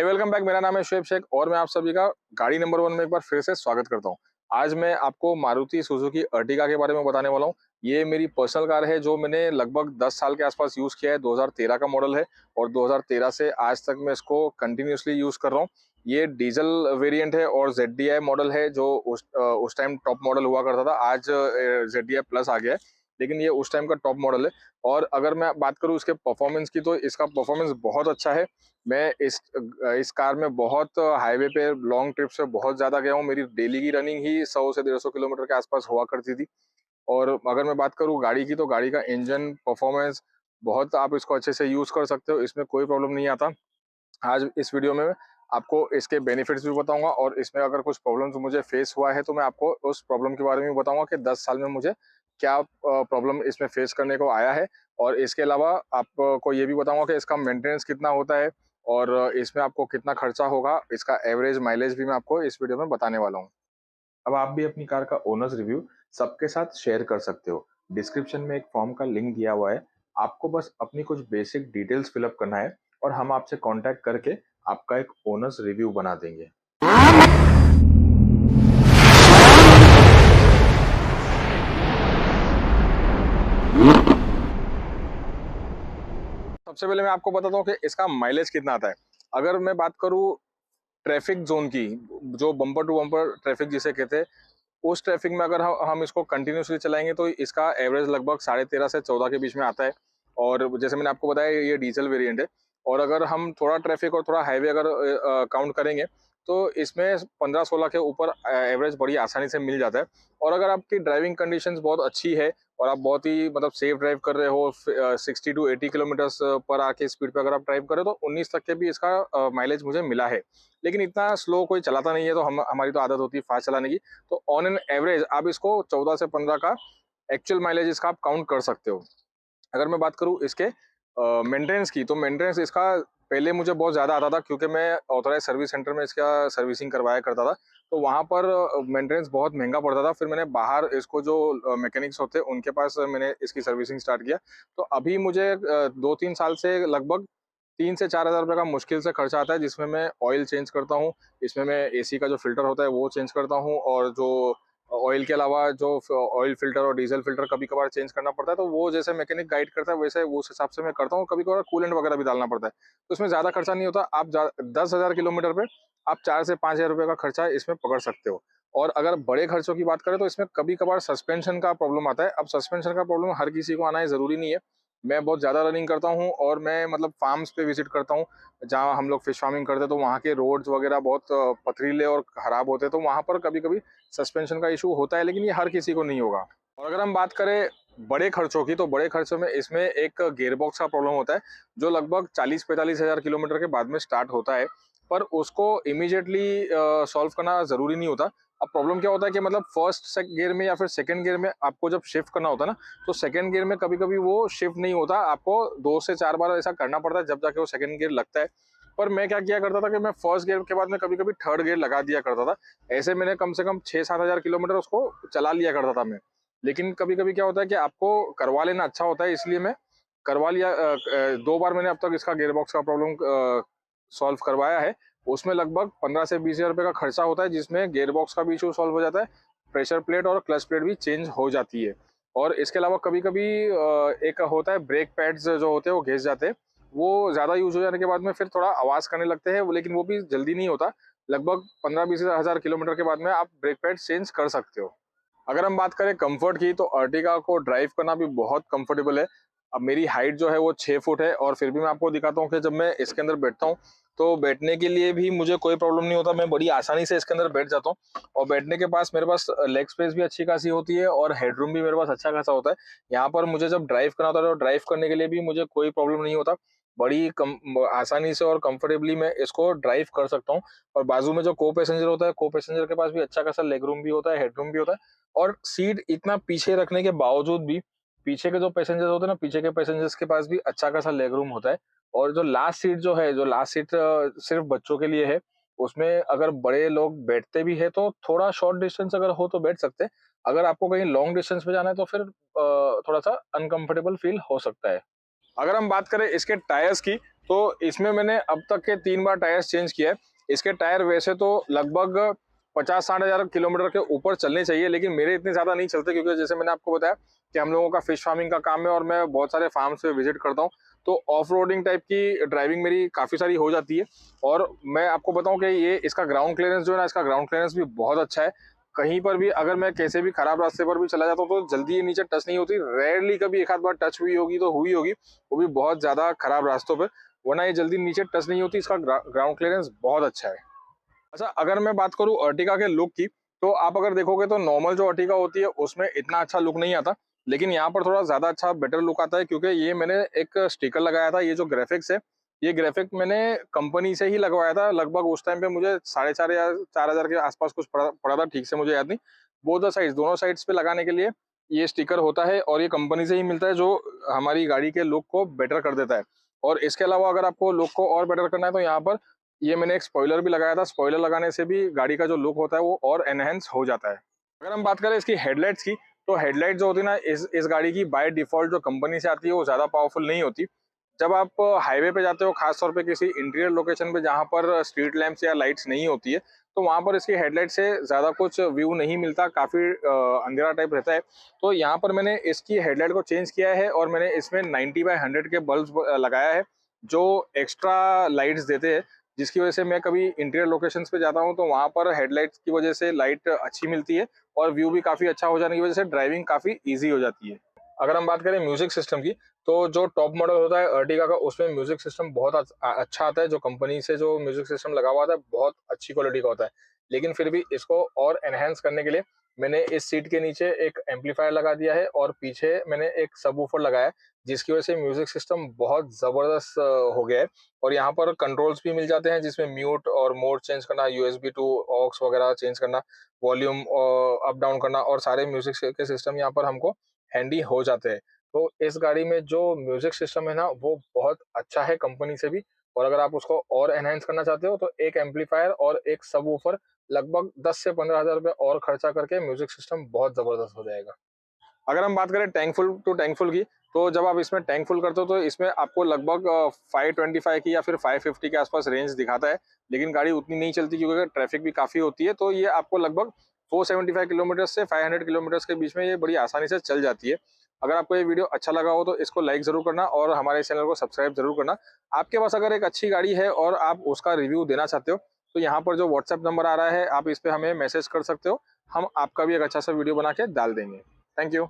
Welcome back. मेरा नाम है शुएब शेख और मैं आप सभी का गाड़ी नंबर 1 में एक बार फिर से स्वागत करता हूं। आज मैं आपको मारुति सुजुकी अर्टिगा के बारे में बताने वाला हूं। ये मेरी पर्सनल कार है जो मैंने लगभग 10 साल के आसपास यूज़ किया है। 2013 का मॉडल है और 2013 से आज तक मैं इसको कंटिन्यूअसली यूज़ कर रहा हूं। ये डीजल वेरिएंट है और ZDI मॉडल है जो उस टाइम टॉप मॉडल हुआ करता था। आज ZDI प्लस आ गया है, लेकिन ये उस टाइम का टॉप मॉडल है। और अगर मैं बात करूँ इसके परफॉर्मेंस की, तो इसका परफॉर्मेंस बहुत अच्छा है। मैं इस कार में बहुत हाईवे पे लॉन्ग ट्रिप से बहुत ज़्यादा गया हूँ। मेरी डेली की रनिंग ही 100 से 150 किलोमीटर के आसपास हुआ करती थी। और अगर मैं बात करूँ गाड़ी की, तो गाड़ी का इंजन परफॉर्मेंस बहुत, आप इसको अच्छे से यूज़ कर सकते हो, इसमें कोई प्रॉब्लम नहीं आता। आज इस वीडियो में आपको इसके बेनिफिट्स भी बताऊंगा और इसमें अगर कुछ प्रॉब्लम्स मुझे फेस हुआ है तो मैं आपको उस प्रॉब्लम के बारे में बताऊंगा कि 10 साल में मुझे क्या प्रॉब्लम इसमें फेस करने को आया है। और इसके अलावा आपको ये भी बताऊंगा कि इसका मेंटेनेंस कितना होता है और इसमें आपको कितना खर्चा होगा। इसका एवरेज माइलेज भी मैं आपको इस वीडियो में बताने वाला हूँ। अब आप भी अपनी कार का ओनर्स रिव्यू सबके साथ शेयर कर सकते हो। डिस्क्रिप्शन में एक फॉर्म का लिंक दिया हुआ है। आपको बस अपनी कुछ बेसिक डिटेल्स फिलअप करना है और हम आपसे कांटेक्ट करके आपका एक ओनर्स रिव्यू बना देंगे। सबसे पहले मैं आपको बताता हूँ कि इसका माइलेज कितना आता है। अगर मैं बात करूँ ट्रैफिक जोन की, जो बम्पर टू बम्पर ट्रैफिक जिसे कहते हैं, उस ट्रैफिक में अगर हम इसको कंटिन्यूसली चलाएंगे तो इसका एवरेज लगभग 13.5 से 14 के बीच में आता है। और जैसे मैंने आपको बताया ये डीजल वेरिएंट है। और अगर हम थोड़ा ट्रैफिक और थोड़ा हाईवे अगर काउंट करेंगे तो इसमें 15-16 के ऊपर एवरेज बड़ी आसानी से मिल जाता है। और अगर आपकी ड्राइविंग कंडीशंस बहुत अच्छी है और आप बहुत ही मतलब सेफ ड्राइव कर रहे हो, 60 to 80 किलोमीटर्स पर आर की स्पीड पे अगर आप ड्राइव कर रहे हो, तो 19 तक के भी इसका माइलेज मुझे मिला है। लेकिन इतना स्लो कोई चलाता नहीं है, तो हमारी तो आदत होती है फास्ट चलाने की। तो ऑन एन एवरेज आप इसको 14 से 15 का एक्चुअल माइलेज इसका आप काउंट कर सकते हो। अगर मैं बात करूँ इसके मेंटेनेंस की, तो मेंटेनेंस इसका पहले मुझे बहुत ज़्यादा आता था क्योंकि मैं ऑथराइज सर्विस सेंटर में इसका सर्विसिंग करवाया करता था। तो वहाँ पर मेंटेनेंस बहुत महंगा पड़ता था। फिर मैंने बाहर इसको जो मैकेनिक्स होते हैं उनके पास मैंने इसकी सर्विसिंग स्टार्ट किया। तो अभी मुझे 2-3 साल से लगभग 3 से 4 हज़ार रुपये का मुश्किल से खर्चा आता है, जिसमें मैं ऑयल चेंज करता हूँ, इसमें मैं एसी का जो फिल्टर होता है वो चेंज करता हूँ, और जो ऑयल के अलावा जो ऑयल फिल्टर और डीजल फिल्टर कभी कभार चेंज करना पड़ता है, तो वो जैसे मैकेनिक गाइड करता है वैसे उस हिसाब से मैं करता हूँ। कभी कभार कूलेंट वगैरह भी डालना पड़ता है, तो इसमें ज़्यादा खर्चा नहीं होता। आप 10,000 किलोमीटर पे आप 4 से 5 हज़ार रुपये का खर्चा इसमें पकड़ सकते हो। और अगर बड़े खर्चों की बात करें तो इसमें कभी कभार सस्पेंशन का प्रॉब्लम आता है। अब सस्पेंशन का प्रॉब्लम हर किसी को आना है ज़रूरी नहीं है। मैं बहुत ज़्यादा रनिंग करता हूँ और मैं मतलब फार्म्स पे विजिट करता हूँ जहाँ हम लोग फिश फार्मिंग करते हैं, तो वहाँ के रोड्स वगैरह बहुत पथरीले और खराब होते हैं, तो वहाँ पर कभी कभी सस्पेंशन का इशू होता है, लेकिन ये हर किसी को नहीं होगा। और अगर हम बात करें बड़े खर्चों की, तो बड़े खर्चों में इसमें एक गियर बॉक्स का प्रॉब्लम होता है जो लगभग 40-45 हज़ार किलोमीटर के बाद में स्टार्ट होता है। पर उसको इमीडिएटली सॉल्व करना ज़रूरी नहीं होता। अब प्रॉब्लम क्या होता है कि मतलब फर्स्ट गियर में या फिर सेकंड गियर में आपको जब शिफ्ट करना होता है ना, तो सेकंड गियर में कभी कभी वो शिफ्ट नहीं होता। आपको 2 से 4 बार ऐसा करना पड़ता है जब जाके वो सेकंड गियर लगता है। पर मैं क्या किया करता था कि मैं फर्स्ट गियर के बाद में कभी कभी थर्ड गियर लगा दिया करता था। ऐसे मैंने कम से कम 6-7 हज़ार किलोमीटर उसको चला लिया करता था मैं। लेकिन कभी कभी क्या होता है कि आपको करवा लेना अच्छा होता है, इसलिए मैं करवा लिया। 2 बार मैंने अब तक इसका गियर बॉक्स का प्रॉब्लम सॉल्व करवाया है। उसमें लगभग 15 से 20 हज़ार रुपये का खर्चा होता है, जिसमें गियर बॉक्स का भी इशू सॉल्व हो जाता है, प्रेशर प्लेट और क्लच प्लेट भी चेंज हो जाती है। और इसके अलावा कभी कभी एक होता है ब्रेक पैड्स जो होते हैं वो घिस जाते हैं। वो ज़्यादा यूज हो जाने के बाद में फिर थोड़ा आवाज़ करने लगते हैं, लेकिन वो भी जल्दी नहीं होता। लगभग 15-20 हज़ार किलोमीटर के बाद में आप ब्रेक पैड चेंज कर सकते हो। अगर हम बात करें कंफर्ट की, तो अर्टिगा को ड्राइव करना भी बहुत कंफर्टेबल है। अब मेरी हाइट जो है वो 6 फुट है और फिर भी मैं आपको दिखाता हूँ कि जब मैं इसके अंदर बैठता हूँ तो बैठने के लिए भी मुझे कोई प्रॉब्लम नहीं होता। मैं बड़ी आसानी से इसके अंदर बैठ जाता हूँ और बैठने के पास मेरे पास लेग स्पेस भी अच्छी खासी होती है और हेडरूम भी मेरे पास अच्छा खासा होता है। यहाँ पर मुझे जब ड्राइव करना होता है तो ड्राइव करने के लिए भी मुझे कोई प्रॉब्लम नहीं होता। बड़ी आसानी से और कंफर्टेबली मैं इसको ड्राइव कर सकता हूँ। और बाजू में जो को पैसेंजर होता है, को पैसेंजर के पास भी अच्छा खासा लेग रूम भी होता है, हेडरूम भी होता है। और सीट इतना पीछे रखने के बावजूद भी पीछे के जो पैसेंजर होते हैं ना, पीछे के पैसेंजर्स के पास भी अच्छा खासा लेग रूम होता है। और जो लास्ट सीट जो है, जो लास्ट सीट सिर्फ बच्चों के लिए है, उसमें अगर बड़े लोग बैठते भी है तो थोड़ा शॉर्ट डिस्टेंस अगर हो तो बैठ सकते हैं। अगर आपको कहीं लॉन्ग डिस्टेंस पे जाना है तो फिर थोड़ा सा अनकंफर्टेबल फील हो सकता है। अगर हम बात करें इसके टायर्स की, तो इसमें मैंने अब तक के 3 बार टायर्स चेंज किया है। इसके टायर वैसे तो लगभग 50-60 हज़ार किलोमीटर के ऊपर चलने चाहिए, लेकिन मेरे इतने ज़्यादा नहीं चलते, क्योंकि जैसे मैंने आपको बताया कि हम लोगों का फिश फार्मिंग का काम है और मैं बहुत सारे फार्म्स पे विजिट करता हूँ। तो ऑफ रोडिंग टाइप की ड्राइविंग मेरी काफ़ी सारी हो जाती है। और मैं आपको बताऊँ कि ये इसका ग्राउंड क्लियरेंस जो है ना, इसका ग्राउंड क्लियरेंस भी बहुत अच्छा है। कहीं पर भी अगर मैं कैसे भी खराब रास्ते पर भी चला जाता हूँ तो जल्दी ये नीचे टच नहीं होती। रेयरली कभी एक आध बार टच हुई होगी तो हुई होगी, वो भी बहुत ज़्यादा खराब रास्तों पे, वरना ये जल्दी नीचे टच नहीं होती। इसका ग्राउंड क्लियरेंस बहुत अच्छा है। अच्छा, अगर मैं बात करूँ अर्टिगा के लुक की, तो आप अगर देखोगे तो नॉर्मल जो अर्टिगा होती है उसमें इतना अच्छा लुक नहीं आता, लेकिन यहाँ पर थोड़ा ज़्यादा अच्छा बेटर लुक आता है, क्योंकि ये मैंने एक स्टिकर लगाया था। ये जो ग्राफिक्स है, ये ग्राफिक मैंने कंपनी से ही लगवाया था। लगभग उस टाइम पे मुझे 4,500 या 4,000 के आसपास कुछ पड़ा पड़ा था, ठीक से मुझे याद नहीं। बोथ द साइड्स, दोनों साइड्स पे लगाने के लिए ये स्टिकर होता है और ये कंपनी से ही मिलता है, जो हमारी गाड़ी के लुक को बेटर कर देता है। और इसके अलावा अगर आपको लुक को और बेटर करना है तो यहाँ पर ये मैंने एक स्पॉइलर भी लगाया था। स्पॉइलर लगाने से भी गाड़ी का जो लुक होता है वो और एनहांस हो जाता है। अगर हम बात करें इसकी हेडलाइट्स की, तो हेडलाइट जो होती है ना, इस गाड़ी की बाय डिफ़ॉल्ट जो कंपनी से आती है वो ज़्यादा पावरफुल नहीं होती। जब आप हाईवे पे जाते हो, खास तौर पे किसी इंटीरियर लोकेशन पे जहाँ पर स्ट्रीट लैंप्स या लाइट्स नहीं होती है, तो वहाँ पर इसकी हेडलाइट से ज़्यादा कुछ व्यू नहीं मिलता, काफ़ी अंधेरा टाइप रहता है। तो यहाँ पर मैंने इसकी हेडलाइट को चेंज किया है और मैंने इसमें 90/100 के बल्ब लगाया है, जो एक्स्ट्रा लाइट्स देते हैं, जिसकी वजह से मैं कभी इंटीरियर लोकेशंस पे जाता हूँ तो वहाँ पर हेडलाइट्स की वजह से लाइट अच्छी मिलती है और व्यू भी काफ़ी अच्छा हो जाने की वजह से ड्राइविंग काफ़ी ईज़ी हो जाती है। अगर हम बात करें म्यूज़िक सिस्टम की, तो जो टॉप मॉडल होता है अर्टिगा का, उसमें म्यूज़िक सिस्टम बहुत अच्छा आता है। जो कंपनी से जो म्यूज़िक सिस्टम लगा हुआ आता है, बहुत अच्छी क्वालिटी का होता है। लेकिन फिर भी इसको और एनहांस करने के लिए मैंने इस सीट के नीचे एक एम्पलीफायर लगा दिया है और पीछे मैंने एक सबवूफर लगाया है, जिसकी वजह से म्यूज़िक सिस्टम बहुत ज़बरदस्त हो गया है। और यहाँ पर कंट्रोल्स भी मिल जाते हैं, जिसमें म्यूट और मोड चेंज करना, यूएसबी टू ऑक्स वगैरह चेंज करना, वॉल्यूम अप डाउन करना, और सारे म्यूज़िक के सिस्टम यहाँ पर हमको हैंडी हो जाते हैं। तो इस गाड़ी में जो म्यूज़िक सिस्टम है ना, वो बहुत अच्छा है कंपनी से भी। और अगर आप उसको और एनहांस करना चाहते हो तो एक एम्पलीफायर और एक सबवूफर, लगभग 10 से 15,000 रुपए और खर्चा करके म्यूज़िक सिस्टम बहुत ज़बरदस्त हो जाएगा। अगर हम बात करें tank full to tank full की, तो जब आप इसमें टैंक फुल करते हो तो इसमें आपको लगभग 525 की या फिर 550 के आसपास रेंज दिखाता है, लेकिन गाड़ी उतनी नहीं चलती क्योंकि ट्रैफिक भी काफ़ी होती है। तो ये आपको लगभग 475 किलोमीटर से 500 किलोमीटर के बीच में ये बड़ी आसानी से चल जाती है। अगर आपको ये वीडियो अच्छा लगा हो तो इसको लाइक ज़रूर करना और हमारे चैनल को सब्सक्राइब ज़रूर करना। आपके पास अगर एक अच्छी गाड़ी है और आप उसका रिव्यू देना चाहते हो, तो यहाँ पर जो व्हाट्सएप नंबर आ रहा है, आप इस पे हमें मैसेज कर सकते हो। हम आपका भी एक अच्छा सा वीडियो बना के डाल देंगे। Thank you.